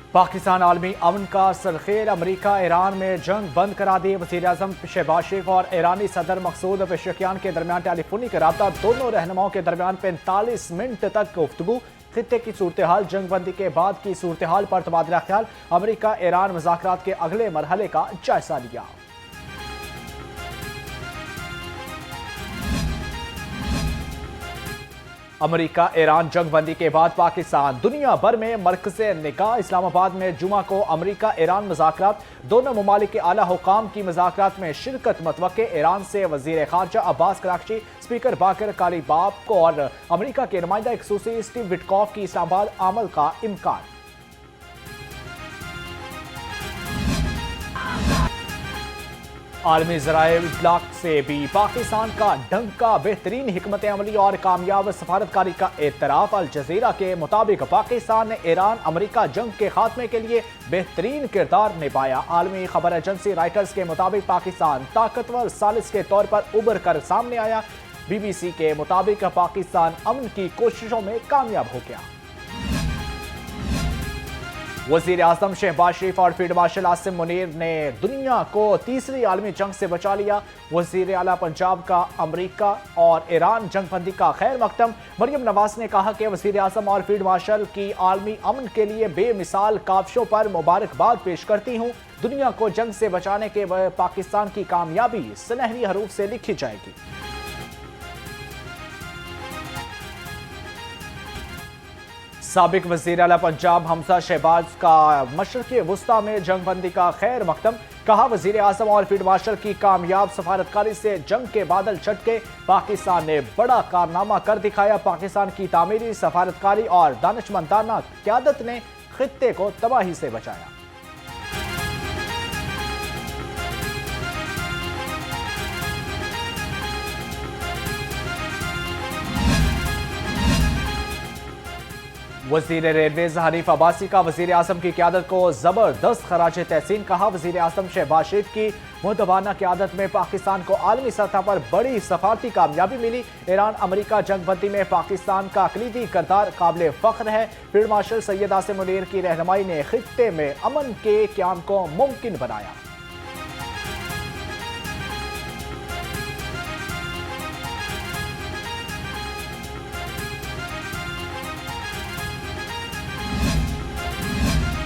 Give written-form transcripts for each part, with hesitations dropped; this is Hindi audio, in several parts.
पाकिस्तान आलमी अमन का सरखेल, अमरीका ईरान में जंग बंद करा दी। वज़ीर-ए-आज़म शहबाज शरीफ और ईरानी सदर मकसूद पेशेकियान के दरमियान टेलीफोनिक रब्ता, दोनों रहनुमाओं के दरमियान 45 मिनट तक गुफ्तगू। खित्ते की सूरत हाल, जंग बंदी के बाद की सूरत हाल पर तबादला ख्याल। अमरीका ईरान मुज़ाकरात के अगले मरहले का जायजा लिया। अमरीका ईरान जंग बंदी के बाद पाकिस्तान दुनिया भर में मरकज़े निगाह। इस्लामाबाद में जुमा को अमरीका ईरान मुज़ाकरात, दोनों ममालिक के आला हुकाम की मुज़ाकरात में शिरकत मतवक्के। ईरान से वज़ीर ख़ारजा अब्बास कराची, स्पीकर बाकर कालीबाफ और अमरीका के नुमाइंदा ख़ुसूसी स्टीव विटकॉफ की इस्लामाबाद आमल का इम्कान। आलमी ज़राए इब्लाग से भी पाकिस्तान का डंका, बेहतरीन हिकमत अमली और कामयाब सफारतकारी का एतराफ़। अल जज़ीरा के मुताबिक पाकिस्तान ने ईरान अमरीका जंग के खात्मे के लिए बेहतरीन किरदार निभाया। आलमी खबर एजेंसी राइटर्स के मुताबिक पाकिस्तान ताकतवर सालिस के तौर पर उभर कर सामने आया। BBC के मुताबिक पाकिस्तान अमन की कोशिशों में कामयाब हो गया। वज़ीर आज़म शहबाज शरीफ और फील्ड मार्शल आसिम मुनीर ने दुनिया को तीसरी आलमी जंग से बचा लिया। वज़ीर आला पंजाब का अमरीका और ईरान जंग बंदी का खैर मकदम। मरियम नवाज ने कहा कि वज़ीर आज़म और फील्ड मार्शल की आलमी अमन के लिए बेमिसाल काविशों पर मुबारकबाद पेश करती हूँ। दुनिया को जंग से बचाने के पाकिस्तान की कामयाबी सुनहरी हरूफ से लिखी जाएगी। साबिक वज़ीर आला पंजाब हमजा शहबाज का मशरक़ी वुस्ता में जंग बंदी का खैर मकदम। कहा, वज़ीर आज़म और फील्ड मार्शल की कामयाब सफारतकारी से जंग के बादल छटके। पाकिस्तान ने बड़ा कारनामा कर दिखाया। पाकिस्तान की तामीरी सफारतकारी और दानिशमंदाना क़यादत ने खित्ते को तबाही से बचाया। वज़ीर रेलवेज हनीफ अब्बासी का वज़ीर आज़म की क़यादत को ज़बरदस्त खराज तहसीन। कहा, वज़ीर आज़म शहबाज शरीफ की मुतवाना क़यादत में पाकिस्तान को आलमी सतह पर बड़ी सफारती कामयाबी मिली। ईरान अमरीका जंग बंदी में पाकिस्तान का कलीदी किरदार काबिल फ़ख्र है। फील्ड मार्शल सैयद आसिम मुनीर की रहनुमाई ने खित्ते में अमन के क़याम को मुमकिन बनाया।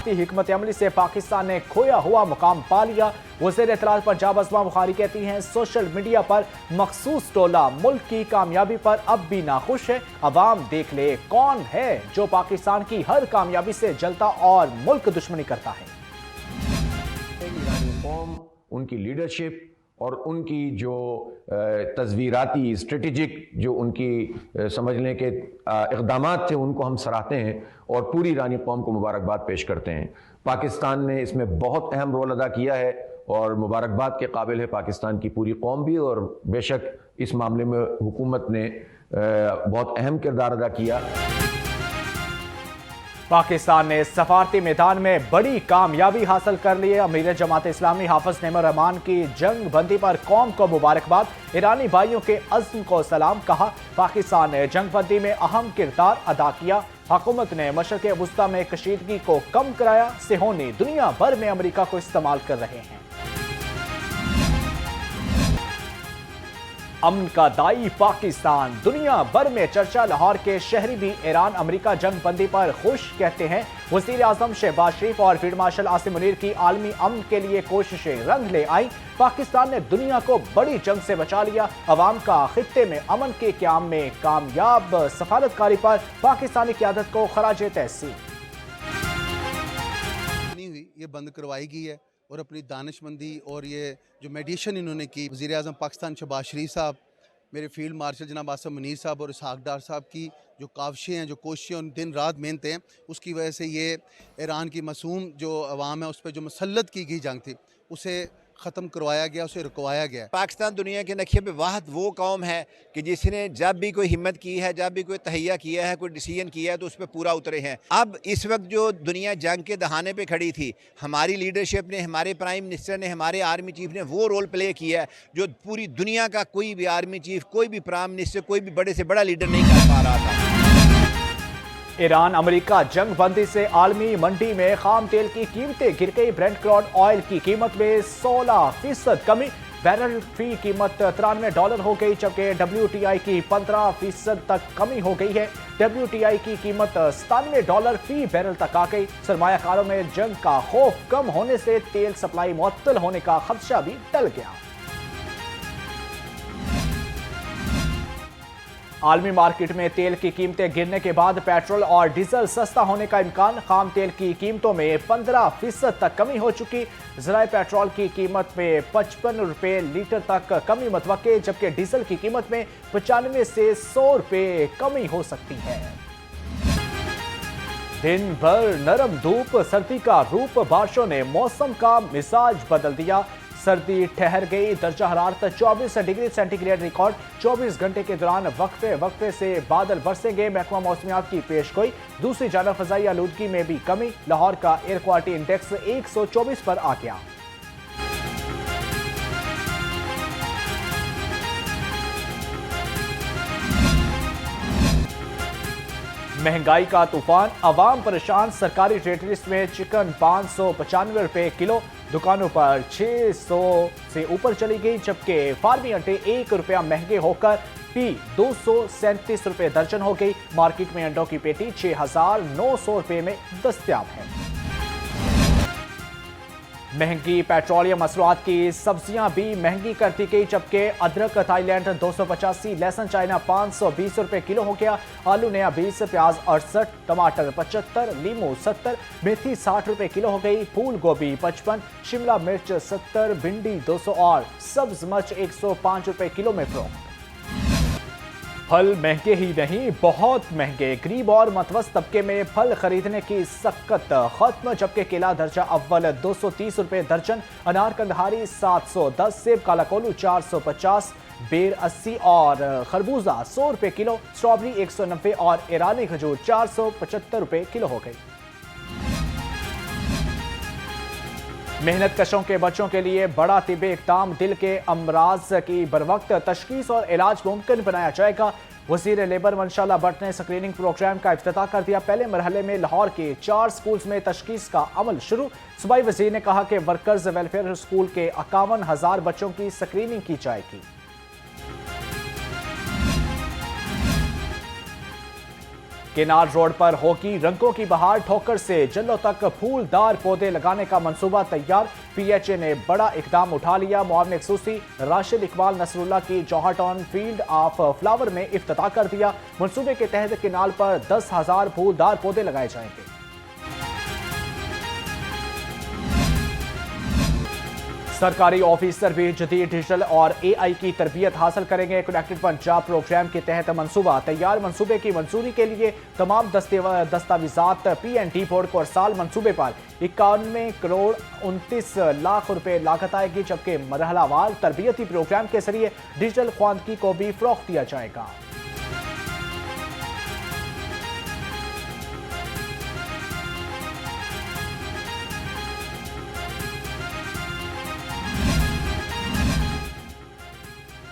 हिकमत अमली से पाकिस्तान ने खोया हुआ मुकाम पा लिया। वज़ीर इत्तलात पंजाब अज़मा बुखारी कहती हैं, सोशल मीडिया पर मखसूस टोला मुल्क की कामयाबी पर अब भी नाखुश है। अवाम देख ले कौन है जो पाकिस्तान की हर कामयाबी से जलता और मुल्क दुश्मनी करता है। कौम, उनकी लीडरशिप और उनकी जो तज़वीराती स्ट्रेटेजिक जो उनकी समझ लें कि इक़दामात थे, उनको हम सराहते हैं और पूरी ईरानी कौम को मुबारकबाद पेश करते हैं। पाकिस्तान ने इसमें बहुत अहम रोल अदा किया है और मुबारकबाद के काबिल है पाकिस्तान की पूरी कौम भी। और बेशक इस मामले में हुकूमत ने बहुत अहम किरदार अदा किया। पाकिस्तान ने सफारती मैदान में बड़ी कामयाबी हासिल कर ली है। अमीर जमात इस्लामी हाफिज नेमर रहमान की जंग बंदी पर कौम को मुबारकबाद। ईरानी भाइयों के अज़्म को सलाम। कहा, पाकिस्तान ने जंग बंदी में अहम किरदार अदा किया। हुकूमत ने मशरक़े वुस्ता में कशीदगी को कम कराया। सेहोनी दुनिया भर में अमरीका को इस्तेमाल कर रहे हैं। अमन का दाई पाकिस्तान, दुनिया भर में चर्चा। लाहौर के शहरी भी ईरान अमरीका जंग बंदी पर खुश। कहते हैं, वज़ीर आज़म शहबाज शरीफ और फील्ड मार्शल आसिम मुनीर की आलमी अमन के लिए कोशिशें रंग ले आई। पाकिस्तान ने दुनिया को बड़ी जंग से बचा लिया। अवाम का खित्ते में अमन के क़याम में कामयाब सफारतकारी पर पाकिस्तानी क़यादत को खराज तहसीन। ये बंद करवाई गई है और अपनी दानिशमंदी और ये जो मेडिएशन इन्होंने की, वज़ीर आज़म पाकिस्तान शहबाज शरीफ साहब, मेरे फील्ड मार्शल जनाब आसिम मुनीर साहब और इसहाक डार साहब की जो काविशें हैं, जो कोशिशें और दिन रात मेहनतें हैं, उसकी वजह से ये ईरान की मासूम जो अवाम है उस पर जो मसल्लत की गई जंग थी उसे ख़त्म करवाया गया, उसे रुकवाया गया। पाकिस्तान दुनिया के नक्शे पे वाहद वो कौम है कि जिसने जब भी कोई हिम्मत की है, जब भी कोई तहैया किया है, कोई डिसीजन किया है तो उस पर पूरा उतरे हैं। अब इस वक्त जो दुनिया जंग के दहाने पे खड़ी थी, हमारी लीडरशिप ने, हमारे प्राइम मिनिस्टर ने, हमारे आर्मी चीफ ने वो रोल प्ले किया है जो पूरी दुनिया का कोई भी आर्मी चीफ, कोई भी प्राइम मिनिस्टर, कोई भी बड़े से बड़ा लीडर नहीं कर पा रहा था। ईरान अमेरिका जंग बंदी से आलमी मंडी में खाम तेल की कीमतें गिर गई। ब्रेंट क्रूड ऑयल की कीमत में 16% कमी, बैरल फी कीमत $93 हो गई, जबकि WTI की 15% तक कमी हो गई है। WTI की कीमत $97 फी बैरल तक आ गई। सरमायाकारों में जंग का खौफ कम होने से तेल सप्लाई मुअत्तल होने का खदशा भी टल गया। आलमी मार्केट में तेल की कीमतें गिरने के बाद पेट्रोल और डीजल सस्ता होने का इम्कान। खाम तेल की कीमतों में 15% तक कमी हो चुकी। ज़राए पेट्रोल की कीमत में 55 रुपये लीटर तक कमी मुतवक्के, जबकि डीजल की कीमत में 95 से 100 रुपये कमी हो सकती है। दिन भर नरम धूप, सर्दी का रूप, बारिशों ने मौसम का मिजाज बदल दिया। सर्दी ठहर गई। दर्जा हरारत 24 डिग्री सेंटीग्रेड रिकॉर्ड। 24 घंटे के दौरान वक्फे वक्फे से बादल बरसेंगे। महकमा मौसमियात की पेशगोई। दूसरी जानब फजाई आलूदगी में भी कमी। लाहौर का एयर क्वालिटी इंडेक्स 124 पर आ गया। महंगाई का तूफान, अवाम परेशान। सरकारी रेट लिस्ट में चिकन 595 रुपये किलो, दुकानों पर 600 से ऊपर चली गई, जबकि फार्मी अंडे ₹1 महंगे होकर पी 237 रुपये दर्जन हो गई। मार्केट में अंडों की पेटी 6,900 रुपये में दस्तयाब है। महंगी पेट्रोलियम मसरूआत की सब्जियां भी महंगी कर दी गई, जबकि अदरक थाईलैंड 285, लहसुन चाइना 520 रुपये किलो हो गया। आलू नया 20, प्याज 68, टमाटर 75, लीमू 70, मेथी 60 रुपये किलो हो गई। फूल गोभी 55, शिमला मिर्च 70, भिंडी 200 और सब्ज मिर्च 105 रुपये किलो में फरोख्त। फल महंगे ही नहीं, बहुत महंगे। गरीब और मतवस्त तबके में फल खरीदने की सक्कत खत्म, जबकि केला दर्जा अव्वल 230 रुपये दर्जन, अनार कंदहारी 710, सेब काला कोलू 450, बेर 80 और खरबूजा 100 रुपये किलो। स्ट्रॉबेरी 190 और ईरानी खजूर 475 रुपये किलो हो गई। मेहनत कशों के बच्चों के लिए बड़ा तिब्बी इक़दाम, दिल के अमराज की बरवक्त तशखीस और इलाज मुमकिन बनाया जाएगा। वज़ीर लेबर मंशाला भट्ट ने स्क्रीनिंग प्रोग्राम का इफ्तिताह कर दिया। पहले मरहले में लाहौर के 4 स्कूल्स में तशखीस का अमल शुरू। सूबाई वज़ीर ने कहा कि वर्कर्स वेलफेयर स्कूल के 51,000 बच्चों की स्क्रीनिंग की जाएगी। केनार रोड पर होगी रंगों की बहार, ठोकर से जल्लों तक फूलदार पौधे लगाने का मंसूबा तैयार। PHA ने बड़ा इकदाम उठा लिया। मुआविन खसूसी राशिद इकबाल नसरुल्लाह की जौहर टाउन फील्ड ऑफ फ्लावर में इफ्तिताह कर दिया। मंसूबे के तहत केनाल पर 10,000 फूलदार पौधे लगाए जाएंगे। सरकारी ऑफिसर भी जदीद डिजिटल और AI की तरबियत हासिल करेंगे। कनेक्टेड पंजाब प्रोग्राम के तहत मंसूबा तैयार। मंसूबे की मंजूरी के लिए तमाम दस्तावेजात PND बोर्ड को अरसाल। मंसूबे पर 91 करोड़ 29 लाख रुपए लागत आएगी, जबकि मरहलावार तरबियती प्रोग्राम के जरिए डिजिटल ख्वानगी को भी फरोख्त दिया जाएगा।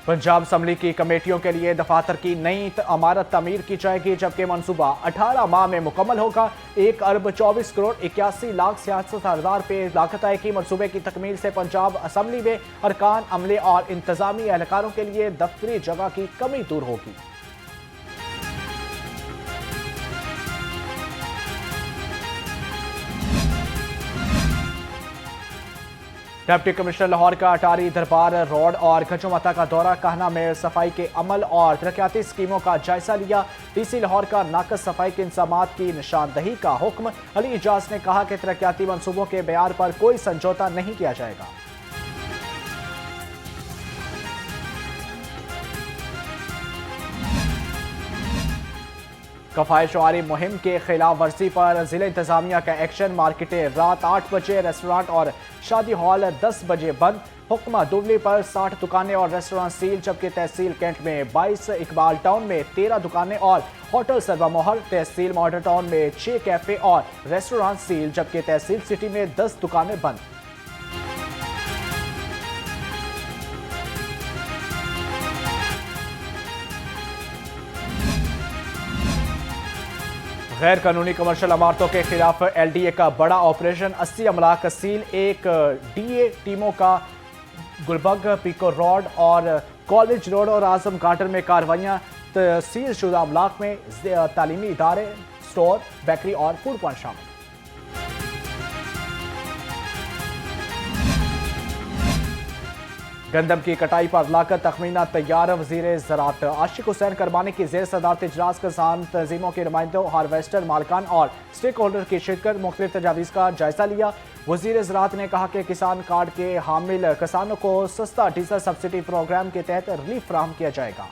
पंजाब असम्बली की कमेटियों के लिए दफातर की नई इमारत तमीर की जाएगी, जबकि मंसूबा 18 माह में मुकम्मल होगा। 1 अरब 24 करोड़ 81 लाख 66,000 रुपये लागत आएगी। मंसूबे की तकमील से पंजाब असम्बली में अरकान, अमले और इंतजामी एहलकारों के लिए दफ्तरी जगह की कमी दूर होगी। डिप्टी कमिश्नर लाहौर का अटारी दरबार रोड और गजोमता का दौरा, कहना में सफाई के अमल और तरक्याती स्कीमों का जायजा लिया। DC लाहौर का नाकस सफाई के इंतजामात की निशानदही का हुक्म। अली इजाज ने कहा कि तरक्याती मंसूबों के बयार पर कोई समझौता नहीं किया जाएगा। कफायशवारी मुहिम के खिलाफ वर्जी पर जिला इंतजामिया का एक्शन। मार्केटें रात 8 बजे, रेस्टोरेंट और शादी हॉल 10 बजे बंद। हुक्मा दुबली पर 60 दुकानें और रेस्टोरेंट सील, जबकि तहसील कैंट में 22, इकबाल टाउन में 13 दुकानें और होटल सर्वा मोहर। तहसील मॉडल टाउन में 6 कैफे और रेस्टोरेंट सील, जबकि तहसील सिटी में 10 दुकानें बंद। गैर कानूनी कमर्शियल इमारतों के खिलाफ LDA का बड़ा ऑपरेशन, 80 अमलाक सील, एक DA टीमों का गुलबर्ग, पीको रोड और कॉलेज रोड और आजम गार्डन में कार्रवाइयां, सील शुदा अमलाक में तालीमी इदारे, स्टोर, बेकरी और फूड पॉइंट शामिल। गंदम की कटाई पर लाकर तखमीना तैयार, वजीर ज़राअत आशिक हुसैन करबानी की जेर सदारत इजलास किसान तंजीमों के नुमाइंदों, हार्वेस्टर मालकान और स्टेक होल्डर की शिरकत, मुख्तलिफ तजावीज़ का जायजा लिया। वजीर ज़राअत ने कहा कि किसान कार्ड के हामिल किसानों को सस्ता डीजल सब्सिडी प्रोग्राम के तहत रिलीफ फराहम किया जाएगा।